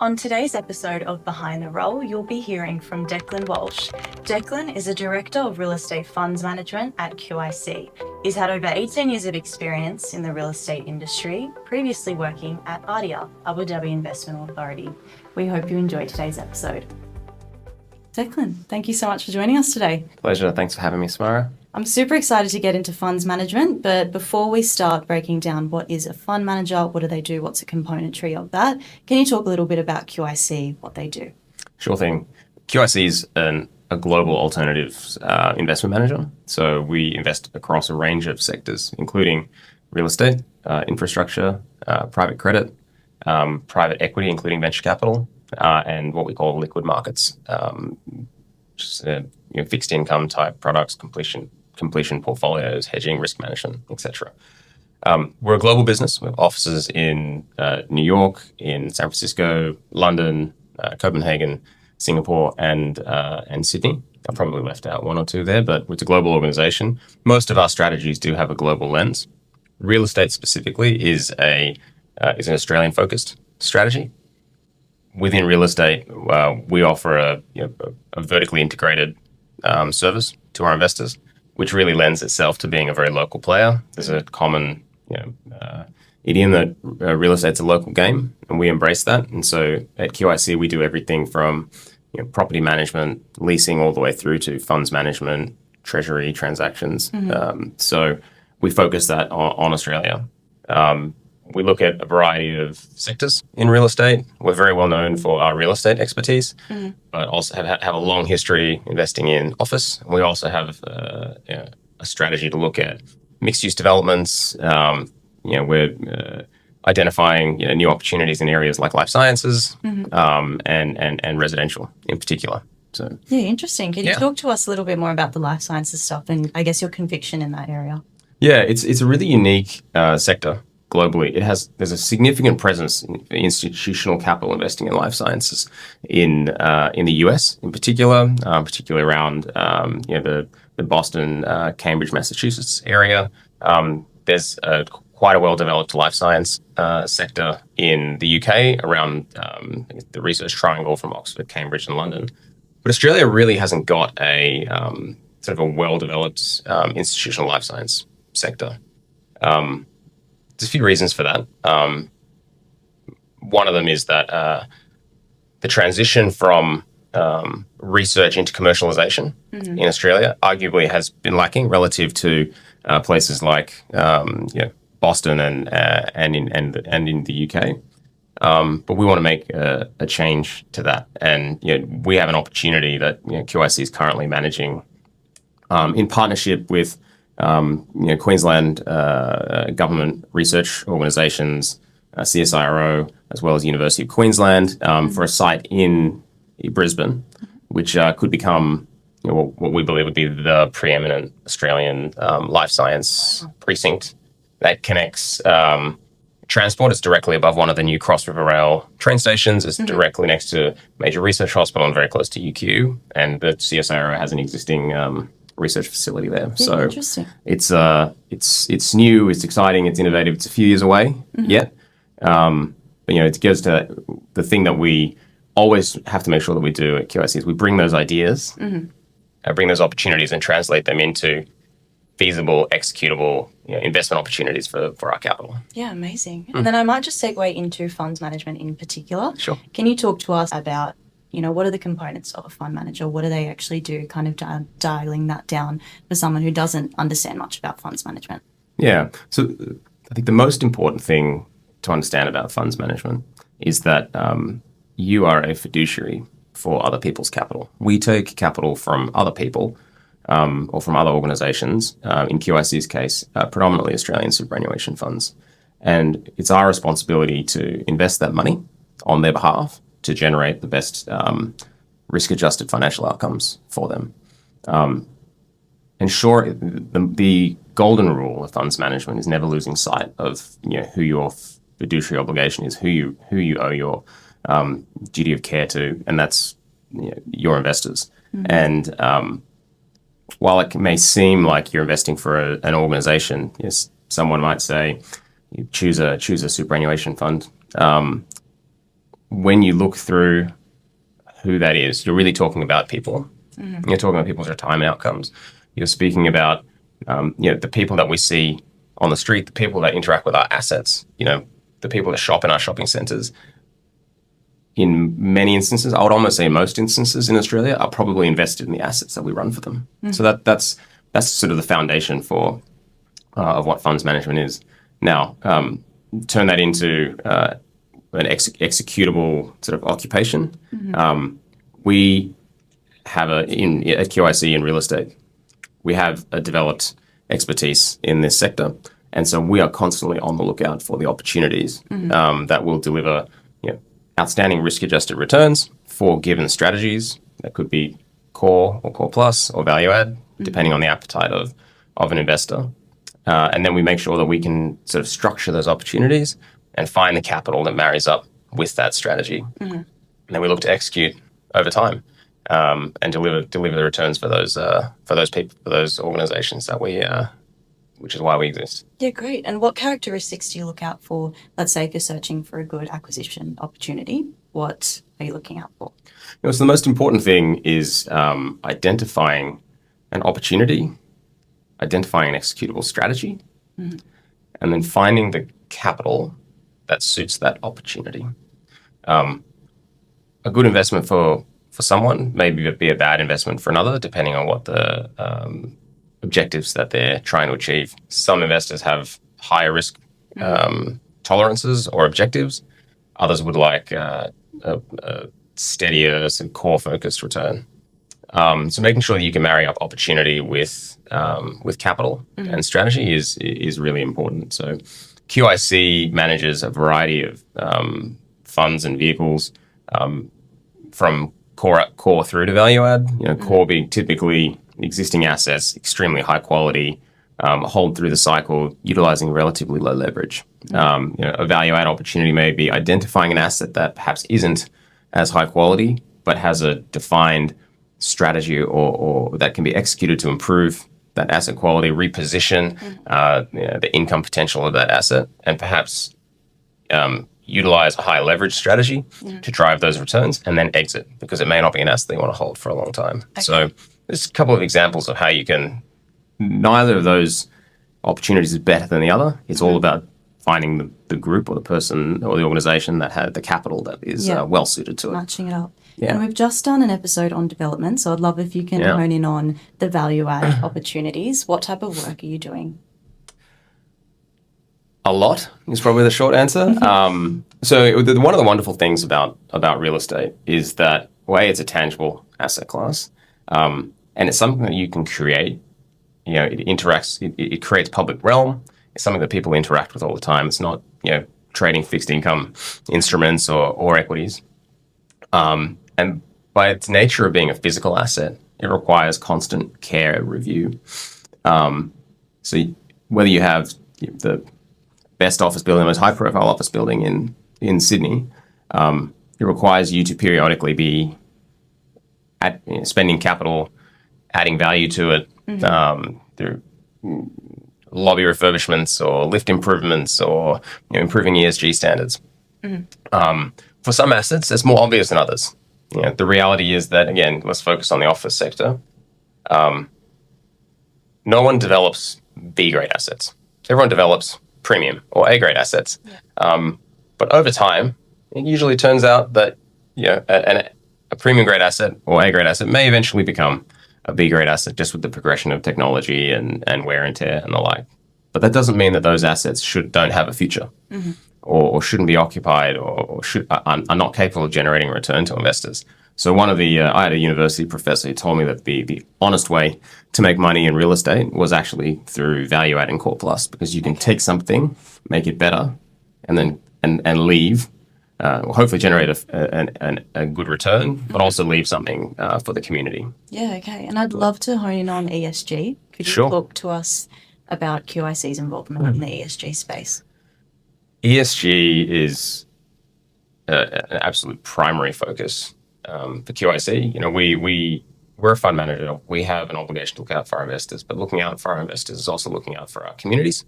On today's episode of Behind the Role, you'll be hearing from Declan Walsh. Declan is a Director of Real Estate Funds Management at QIC. He's had over 18 years of experience in the real estate industry, previously working at ADIA, Abu Dhabi Investment Authority. We hope you enjoy today's episode. Declan, thank you so much for joining us today. Pleasure. Thanks for having me, Samara. I'm super excited to get into funds management, but before we start breaking down what is a fund manager, what do they do, what's a componentry of that, can you talk a little bit about QIC, what they do? Sure thing. QIC is a global alternatives investment manager. So we invest across a range of sectors, including real estate, infrastructure, private credit, private equity, including venture capital, and what we call liquid markets, just fixed income type products, completion portfolios, hedging, risk management, etc. We're a global business. We have offices in New York, in San Francisco, London, Copenhagen, Singapore, and Sydney. I probably left out one or two there, but it's a global organization. Most of our strategies do have a global lens. Real estate specifically is an Australian-focused strategy. Within real estate, we offer a vertically integrated service to our investors, which really lends itself to being a very local player. There's a common idiom that real estate's a local game, and we embrace that. And so at QIC, we do everything from property management, leasing, all the way through to funds management, treasury transactions. So we focus that on Australia. We look at a variety of sectors in real estate. We're very well known for our real estate expertise, but also have a long history investing in office. We also have a strategy to look at mixed-use developments. We're identifying new opportunities in areas like life sciences and residential in particular. So yeah, interesting. Can you talk to us a little bit more about the life sciences stuff and I guess your conviction in that area? Yeah, it's a really unique sector. Globally, there's a significant presence in institutional capital investing in life sciences in the US in particular, particularly around the Boston, Cambridge, Massachusetts area. There's quite a well-developed life science sector in the UK around the research triangle from Oxford, Cambridge, and London. But Australia really hasn't got a sort of a well-developed institutional life science sector. There's a few reasons for that. One of them is that the transition from research into commercialization in Australia arguably has been lacking relative to places like Boston and in the UK. But we want to make a change to that, and we have an opportunity that QIC is currently managing in partnership with Queensland government research organisations, CSIRO, as well as University of Queensland, for a site in Brisbane, which could become what we believe would be the preeminent Australian life science precinct that connects transport. It's directly above one of the new Cross River Rail train stations. It's directly next to a major research hospital and very close to UQ, and the CSIRO has an existing research facility there. Yeah, so interesting. It's new, it's exciting, it's innovative. It's a few years away yet. But it goes to the thing that we always have to make sure that we do at QIC is we bring those ideas, bring those opportunities and translate them into feasible, executable investment opportunities for our capital. Yeah, amazing. And then I might just segue into funds management in particular. Sure. Can you talk to us about what are the components of a fund manager? What do they actually do? Kind of dialing that down for someone who doesn't understand much about funds management. Yeah. So I think the most important thing to understand about funds management is that you are a fiduciary for other people's capital. We take capital from other people or from other organisations, in QIC's case, predominantly Australian superannuation funds. And it's our responsibility to invest that money on their behalf to generate the best risk-adjusted financial outcomes for them. And sure, the golden rule of funds management is never losing sight of who your fiduciary obligation is, who you owe your duty of care to, and that's your investors. And while it may seem like you're investing for an organization, yes, someone might say you choose a superannuation fund. when you look through who that is, you're really talking about people. You're talking about people's retirement outcomes. You're speaking about the people that we see on the street, the people that interact with our assets, the people that shop in our shopping centres. In many instances, I would almost say most instances in Australia, are probably invested in the assets that we run for them. So that's sort of the foundation of what funds management is. Now, turn that into an executable sort of occupation. We have at QIC in real estate, we have a developed expertise in this sector, and so we are constantly on the lookout for the opportunities that will deliver outstanding risk-adjusted returns for given strategies. That could be core or core plus or value add, depending on the appetite of an investor. And then we make sure that we can sort of structure those opportunities and find the capital that marries up with that strategy. And then we look to execute over time and deliver the returns for those people, for those organizations that which is why we exist. Yeah, great. And what characteristics do you look out for? Let's say if you're searching for a good acquisition opportunity, what are you looking out for? So the most important thing is identifying an opportunity, identifying an executable strategy, and then finding the capital that suits that opportunity. A good investment for someone may be a bad investment for another, depending on what the objectives that they're trying to achieve. Some investors have higher risk tolerances or objectives. Others would like a steadier, some core focused return. So making sure that you can marry up opportunity with capital and strategy is really important. So QIC manages a variety of funds and vehicles from core through to value add. Core being typically existing assets, extremely high quality, hold through the cycle, utilizing relatively low leverage. A value add opportunity may be identifying an asset that perhaps isn't as high quality, but has a defined strategy or that can be executed to improve that asset quality, reposition the income potential of that asset, and perhaps utilize a high leverage strategy to drive those returns and then exit, because it may not be an asset they want to hold for a long time. Okay. So there's a couple of examples of how you can, neither of those opportunities is better than the other. It's all about finding the group or the person or the organization that had the capital that is well suited to it. Matching it up. Yeah. And we've just done an episode on development, so I'd love if you can hone in on the value add opportunities. What type of work are you doing? A lot is probably the short answer. So one of the wonderful things about real estate is that, it's a tangible asset class, and it's something that you can create. It interacts, it creates public realm. It's something that people interact with all the time. It's not, trading fixed income instruments or equities. And by its nature of being a physical asset, it requires constant care and review. So whether you have the best office building, the most high-profile office building in Sydney, it requires you to periodically be spending capital, adding value to it through lobby refurbishments or lift improvements or improving ESG standards. For some assets, it's more obvious than others. The reality is that, again, let's focus on the office sector. No one develops B-grade assets. Everyone develops premium or A-grade assets. But over time, it usually turns out that a premium grade asset or A-grade asset may eventually become a B-grade asset, just with the progression of technology and wear and tear and the like. But that doesn't mean that those assets don't have a future or shouldn't be occupied or are not capable of generating a return to investors. So I had a university professor who told me that the honest way to make money in real estate was actually through value add and core plus, because you can take something, make it better, and then and leave, hopefully generate a good return, but also leave something for the community. Yeah, okay. And I'd love to hone in on ESG. Could you talk to us about QIC's involvement in the ESG space? ESG is an absolute primary focus for QIC. We're a fund manager. We have an obligation to look out for our investors, but looking out for our investors is also looking out for our communities.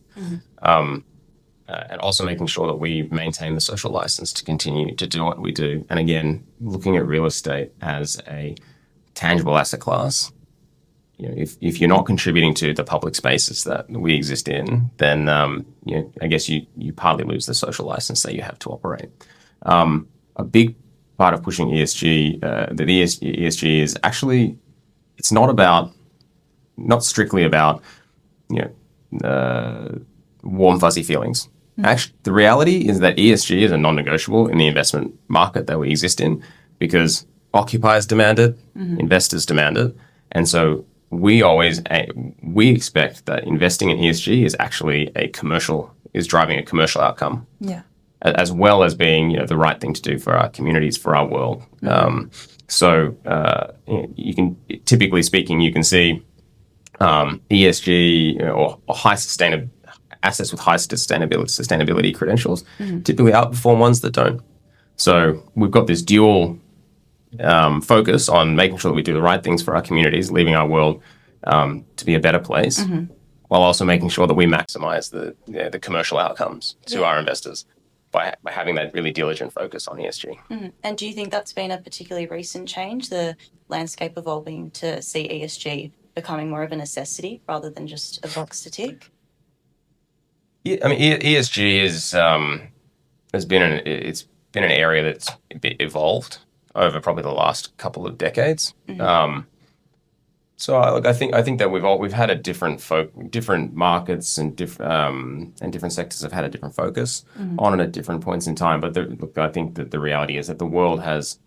and also making sure that we maintain the social license to continue to do what we do. And again, looking at real estate as a tangible asset class. If you're not contributing to the public spaces that we exist in, then I guess you partly lose the social license that you have to operate. A big part of pushing ESG, ESG is actually, it's not strictly about warm fuzzy feelings. Actually, the reality is that ESG is a non-negotiable in the investment market that we exist in, because occupiers demand it, investors demand it, and so we expect that investing in ESG is actually driving a commercial outcome, as well as being the right thing to do for our communities, for our world. You can, typically speaking, you can see ESG or high sustainable assets with high sustainability credentials typically outperform ones that don't. So we've got this dual focus on making sure that we do the right things for our communities, leaving our world to be a better place, while also making sure that we maximize the commercial outcomes to our investors by having that really diligent focus on ESG. And do you think that's been a particularly recent change, the landscape evolving to see ESG becoming more of a necessity rather than just a box to tick? Yeah, I mean, ESG has been an area that's evolved over probably the last couple of decades. So I think that we've had a different markets and different sectors have had a different focus on it at different points in time. But I think that the reality is that the world has,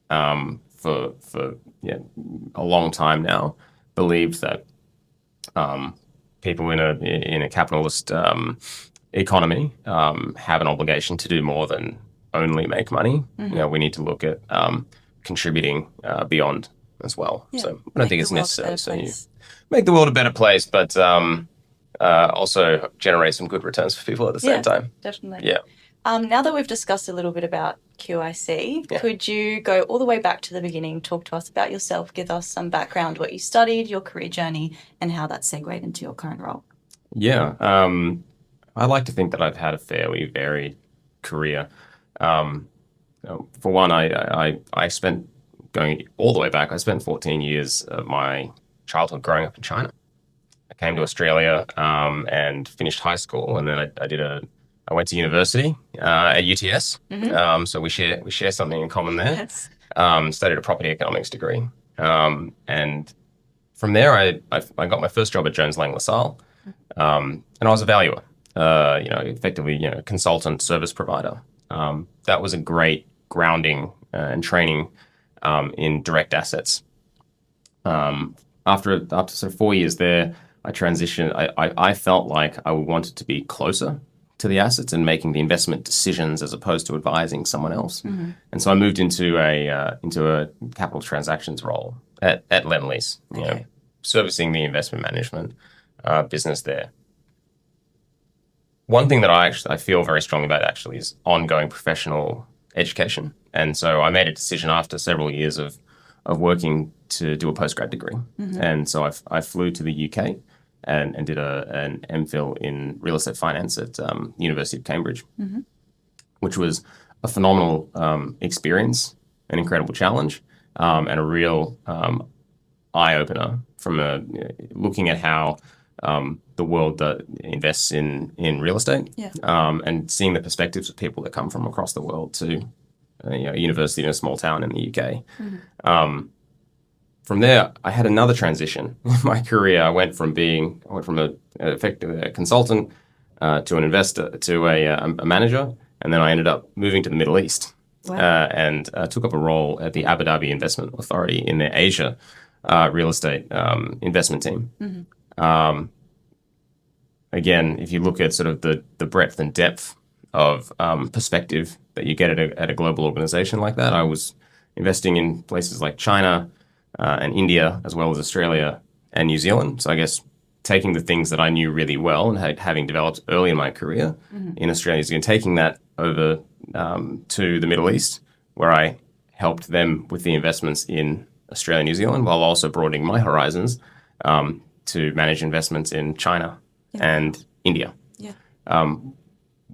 for a long time now, believed that people in a capitalist economy have an obligation to do more than only make money. We need to look at contributing beyond as well. So I don't think it's necessary. So you make the world a better place, but also generate some good returns for people at the same time. Definitely. Yeah. Now that we've discussed a little bit about QIC, could you go all the way back to the beginning, talk to us about yourself, give us some background, what you studied, your career journey, and how that segued into your current role? Yeah. I like to think that I've had a fairly varied career. For one, I spent, going all the way back, I spent 14 years of my childhood growing up in China. I came to Australia and finished high school, and then I went to university at UTS. So we share something in common there. Yes. Studied a property economics degree, and from there I got my first job at Jones Lang LaSalle, and I was a valuer. Effectively, consultant service provider. That was a great grounding and training in direct assets. After sort of 4 years there, I transitioned. I felt like I wanted to be closer to the assets and making the investment decisions as opposed to advising someone else. And so I moved into a capital transactions role at Lendlease, servicing the investment management business there. One thing that I feel very strongly about actually is ongoing professional education. And so I made a decision after several years of working to do a postgrad degree. And so I flew to the UK and did an MPhil in real estate finance at University of Cambridge, which was a phenomenal experience, an incredible challenge, and a real eye-opener from looking at how the world that invests in real estate, and seeing the perspectives of people that come from across the world to a university in a small town in the UK. From there, I had another transition in my career. I went from effectively a consultant to an investor to a manager, and then I ended up moving to the Middle East. Wow. And took up a role at the Abu Dhabi Investment Authority in their Asia real estate investment team. Again, if you look at sort of the breadth and depth of perspective that you get at a global organization like that, I was investing in places like China and India, as well as Australia and New Zealand. So I guess taking the things that I knew really well and having developed early in my career in Australia, again, taking that over to the Middle East, where I helped them with the investments in Australia and New Zealand, while also broadening my horizons to manage investments in China and India.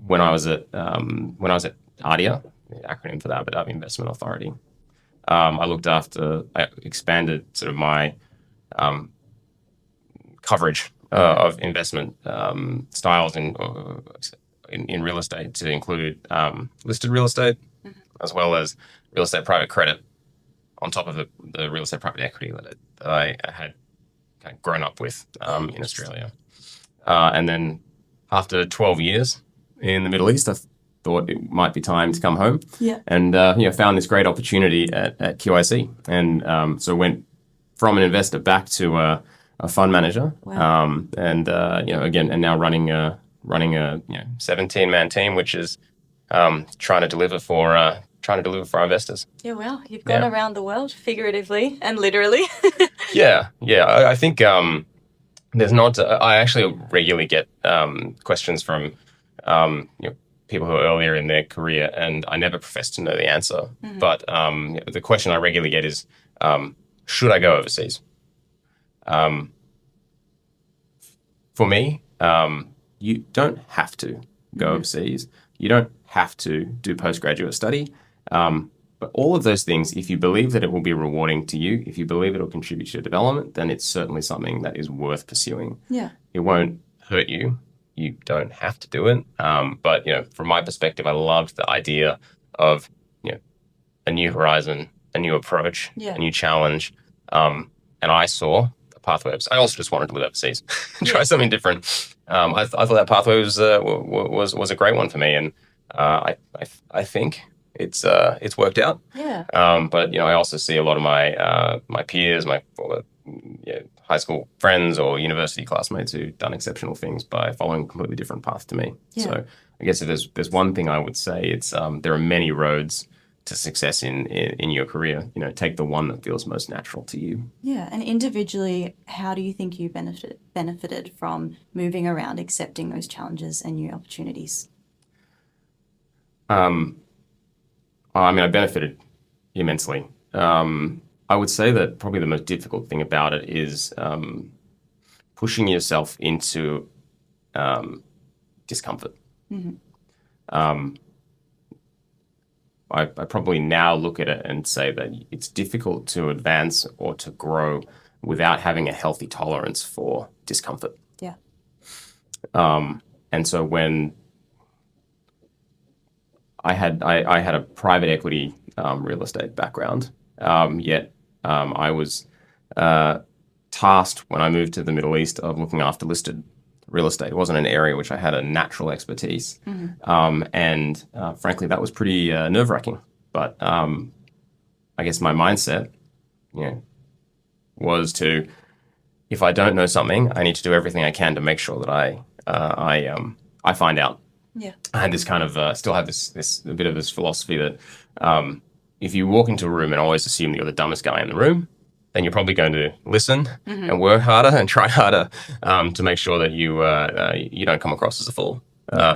when I was at ADIA, the acronym for the Abu Dhabi Investment Authority. I expanded sort of my coverage of investment styles in real estate to include listed real estate, as well as real estate private credit, on top of the real estate private equity that I had kind of grown up with in Australia. And then after 12 years in the Middle East, I thought it might be time to come home. Yeah. And found this great opportunity at QIC, and so went from an investor back to a fund manager. Wow. And now running a 17-man team, which is trying to deliver for our investors. Yeah, wow. You've gone around the world, figuratively and literally. Yeah. I think there's not. I actually regularly get questions from people who are earlier in their career, and I never profess to know the answer. Mm-hmm. But the question I regularly get is, should I go overseas? For me, you don't have to go overseas. You don't have to do postgraduate study. But all of those things, if you believe that it will be rewarding to you, if you believe it will contribute to your development, then it's certainly something that is worth pursuing. Yeah. It won't hurt you. You don't have to do it. But from my perspective, I loved the idea of a new horizon, a new approach, a new challenge. And I saw a pathway. I also just wanted to live overseas, try something different. I thought that pathway was a great one for me, and I think it's worked out. Yeah. But I also see a lot of my peers, my high school friends or university classmates who've done exceptional things by following a completely different path to me. Yeah. So I guess if there's one thing I would say, it's there are many roads to success in your career. Take the one that feels most natural to you. Yeah, and individually, how do you think you benefited from moving around, accepting those challenges and new opportunities? I benefited immensely. I would say that probably the most difficult thing about it is pushing yourself into discomfort. Mm-hmm. I probably now look at it and say that it's difficult to advance or to grow without having a healthy tolerance for discomfort. Yeah. And so when I had a private equity real estate background, yet I was tasked when I moved to the Middle East of looking after listed real estate. It wasn't an area which I had a natural expertise. Mm-hmm. And frankly, that was pretty nerve-wracking. But I guess my mindset, was to, if I don't know something, I need to do everything I can to make sure that I find out. Yeah. I had this kind of still have this a bit of this philosophy that if you walk into a room and always assume that you're the dumbest guy in the room, then you're probably going to listen mm-hmm. and work harder and try harder to make sure that you don't come across as a fool.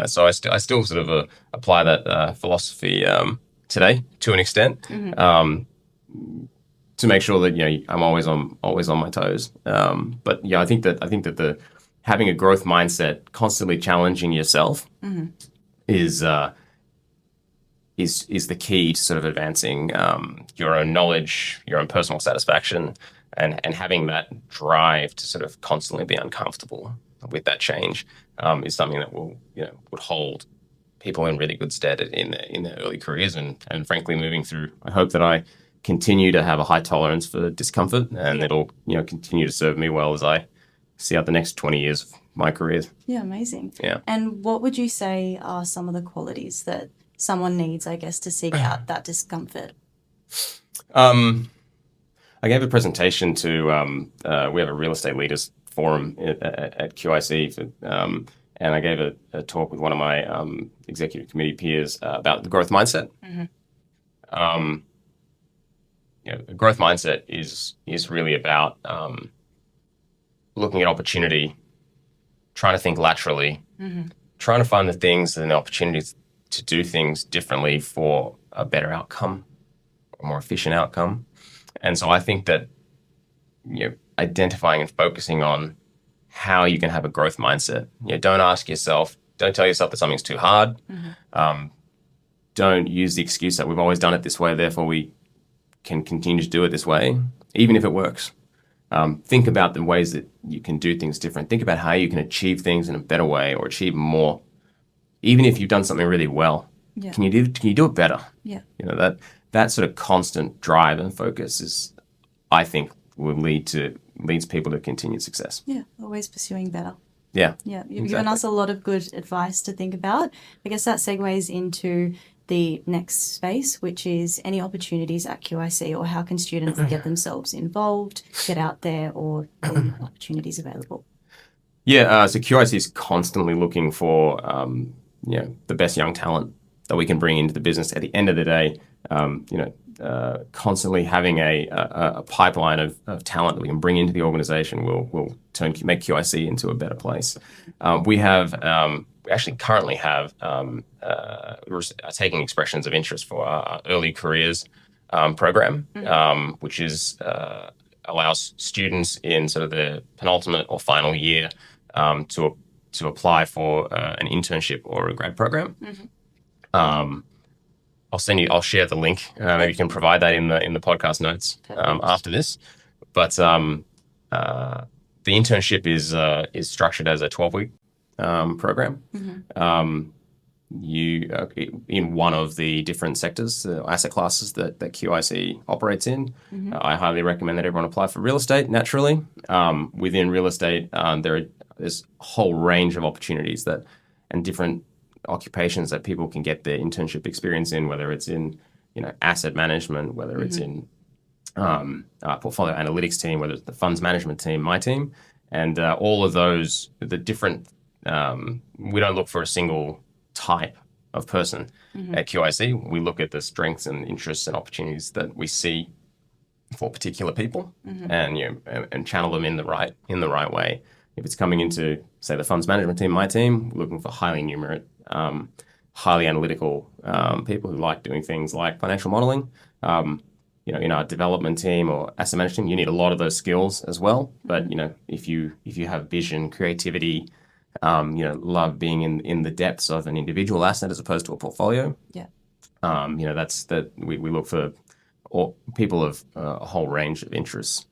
So I still sort of apply that philosophy today to an extent mm-hmm. To make sure that I'm always on my toes. But I think that the having a growth mindset, constantly challenging yourself, mm-hmm. is the key to sort of advancing your own knowledge, your own personal satisfaction, and having that drive to sort of constantly be uncomfortable with that change is something that would hold people in really good stead in their early careers and frankly moving through. I hope that I continue to have a high tolerance for discomfort, and it'll continue to serve me well as I see out the next 20 years of my career. Yeah, amazing. Yeah. And what would you say are some of the qualities that someone needs, I guess, to seek out that discomfort? I gave a presentation to, we have a real estate leaders forum at QIC, and I gave a talk with one of my executive committee peers about the growth mindset. Mm-hmm. The growth mindset is really about looking at opportunity, trying to think laterally, mm-hmm. trying to find the things and the opportunities to do things differently for a better outcome, a more efficient outcome. And so I think that identifying and focusing on how you can have a growth mindset. Don't ask yourself, Don't tell yourself that something's too hard. Don't use the excuse that we've always done it this way, therefore we can continue to do it this way, even if it works. Think about the ways that you can do things different. Think about how you can achieve things in a better way or achieve more. Even if you've done something really well, can you do it better? Yeah. That sort of constant drive and focus is, I think, will leads people to continued success. Yeah, always pursuing better. Yeah. Yeah, you've given us a lot of good advice to think about. I guess that segues into the next space, which is any opportunities at QIC, or how can students get themselves involved, get out there, or the opportunities available? Yeah, so QIC is constantly looking for the best young talent that we can bring into the business. At the end of the day, constantly having a pipeline of talent that we can bring into the organization will make QIC into a better place. We actually currently have we're taking expressions of interest for our early careers program, which is allows students in sort of the penultimate or final year to apply for an internship or a grad program. I'll share the link. Maybe you can provide that in the podcast notes after this. But the internship is structured as a 12-week program. You in one of the different sectors, the asset classes that QIC operates in. I highly recommend that everyone apply for real estate. Naturally, within real estate, there's a whole range of opportunities and different occupations that people can get their internship experience in, whether it's in asset management, whether it's in portfolio analytics team, whether it's the funds management team, my team, and all of those, the different. We don't look for a single type of person at QIC. We look at the strengths and interests and opportunities that we see for particular people, and channel them in the right way. If it's coming into, say, the funds management team, my team, we're looking for highly numerate, highly analytical people who like doing things like financial modeling. In our development team or asset management team, you need a lot of those skills as well. But if you have vision, creativity, love being in the depths of an individual asset as opposed to a portfolio. Yeah. That's that we look for people of a whole range of interests.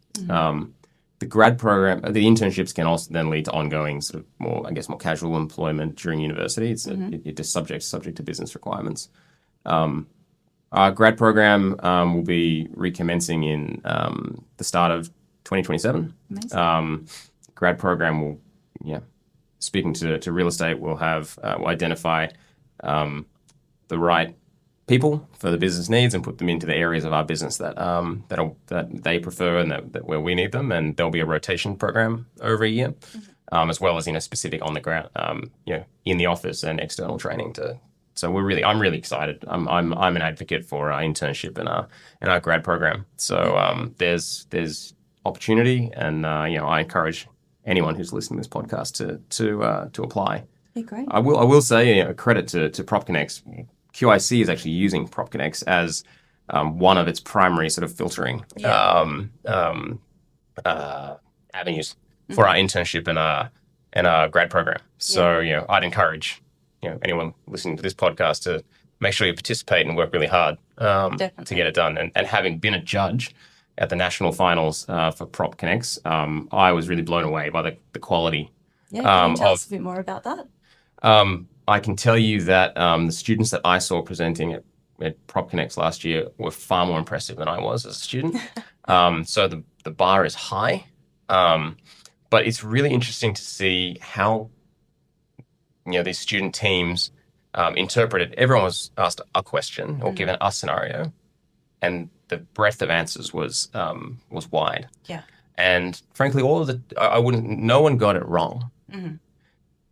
The grad program, the internships can also then lead to ongoing sort of more casual employment during university. It's just subject to business requirements. Our grad program will be recommencing in the start of 2027. Amazing. Grad program will, speaking to real estate, we'll identify the right people for the business needs and put them into the areas of our business that they prefer and that where we need them. And there'll be a rotation program over a year, as well as specific on the ground, in the office and external training. So I'm really excited. I'm an advocate for our internship and our grad program. So there's opportunity, and I encourage anyone who's listening to this podcast to apply. Yeah, great. I will say a credit to PropConnex. QIC is actually using PropConnex as one of its primary sort of filtering avenues for our internship and our grad program. So I'd encourage anyone listening to this podcast to make sure you participate and work really hard to get it done. And having been a judge at the national finals for PropConnex, I was really blown away by the quality. Yeah, can you tell us a bit more about that? I can tell you that the students that I saw presenting at PropConnex last year were far more impressive than I was as a student. So the bar is high, but it's really interesting to see how these student teams interpreted. Everyone was asked a question or given a scenario, and the breadth of answers was wide. Yeah. And frankly, no one got it wrong.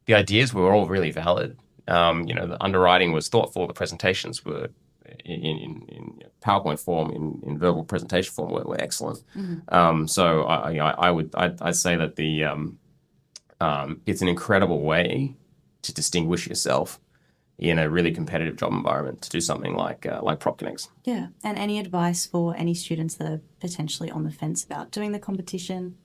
The ideas were all really valid. The underwriting was thoughtful. The presentations were in PowerPoint form, in verbal presentation form, were excellent. So I'd say that it's an incredible way to distinguish yourself in a really competitive job environment to do something like PropConnex. Yeah, and any advice for any students that are potentially on the fence about doing the competition?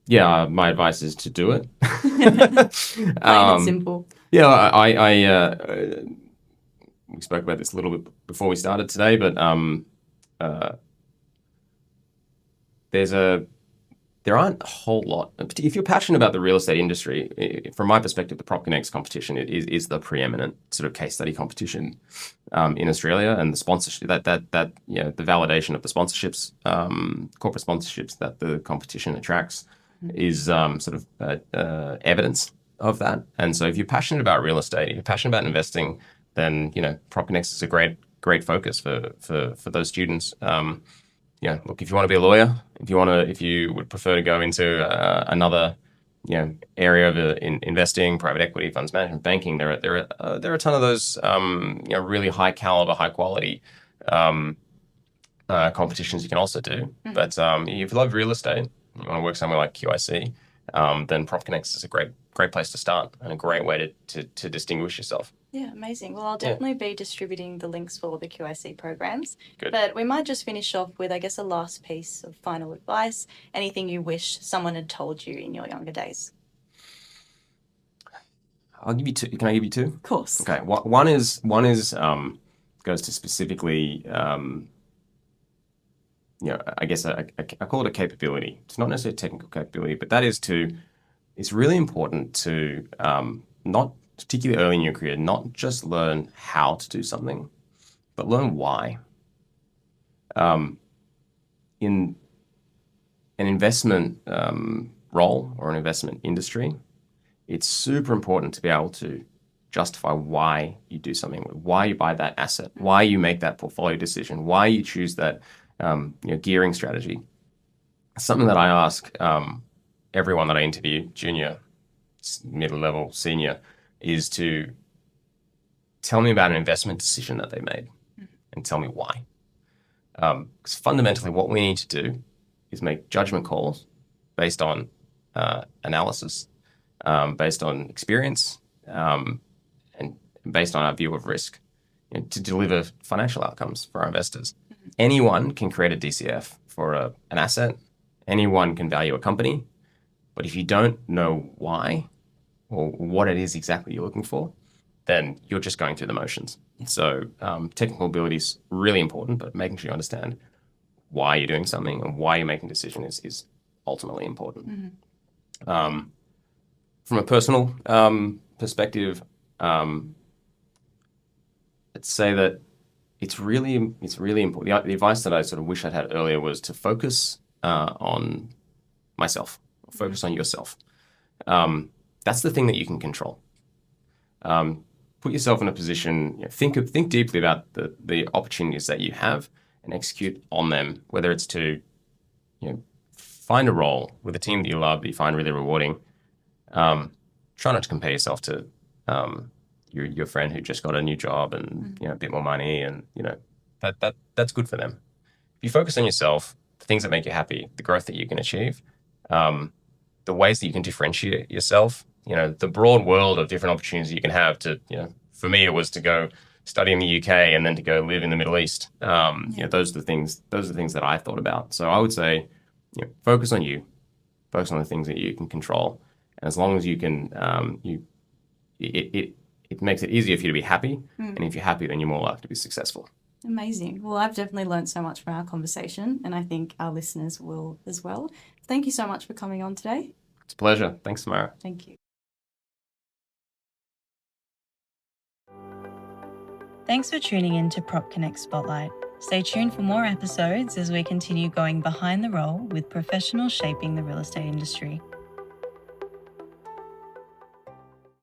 Yeah, my advice is to do it. Plain and simple. Yeah, we spoke about this a little bit before we started today, but uh, there aren't a whole lot. If you're passionate about the real estate industry, from my perspective, the PropConnex competition is the preeminent sort of case study competition in Australia, and the sponsorship that the validation of the sponsorships, corporate sponsorships that the competition attracts is sort of evidence of that. And so, if you're passionate about real estate, if you're passionate about investing, then PropConnex is a great focus for those students. Look, if you want to be a lawyer, if you would prefer to go into another, area of investing, private equity, funds management, banking, there are a ton of those, really high caliber, high quality competitions you can also do. But if you love real estate, you want to work somewhere like QIC, then PropConnex is a great place to start and a great way to distinguish yourself. Yeah, amazing. Well, I'll definitely be distributing the links for all the QIC programs. Good. But we might just finish off with, I guess, a last piece of final advice. Anything you wish someone had told you in your younger days? I'll give you two. Can I give you two? Of course. Okay. One is goes to specifically, I guess I call it a capability. It's not necessarily a technical capability, but it's really important to not particularly early in your career, not just learn how to do something, but learn why. In an investment role or an investment industry, it's super important to be able to justify why you do something, why you buy that asset, why you make that portfolio decision, why you choose that gearing strategy. Something that I ask everyone that I interview, junior, middle level, senior, is to tell me about an investment decision that they made and tell me why. Because fundamentally, what we need to do is make judgment calls based on analysis, based on experience, and based on our view of risk, to deliver financial outcomes for our investors. Anyone can create a DCF for an asset. Anyone can value a company. But if you don't know why or what it is exactly you're looking for, then you're just going through the motions. So technical ability is really important, but making sure you understand why you're doing something and why you're making a decision is ultimately important. From a personal perspective, I'd say that it's really important. The advice that I sort of wish I'd had earlier was to focus on myself, focus on yourself. That's the thing that you can control. Put yourself in a position, think deeply about the opportunities that you have and execute on them, whether it's to find a role with a team that you love, that you find really rewarding. Try not to compare yourself to your friend who just got a new job and a bit more money, and that's good for them. If you focus on yourself, the things that make you happy, the growth that you can achieve, the ways that you can differentiate yourself, the broad world of different opportunities you can have to, for me, it was to go study in the UK and then to go live in the Middle East. Those are the things that I thought about. So I would say, focus on you, focus on the things that you can control. And as long as you can, it makes it easier for you to be happy. And if you're happy, then you're more likely to be successful. Amazing. Well, I've definitely learned so much from our conversation, and I think our listeners will as well. Thank you so much for coming on today. It's a pleasure. Thanks, Samara. Thank you. Thanks for tuning in to PropConnex Spotlight. Stay tuned for more episodes as we continue going behind the role with professionals shaping the real estate industry.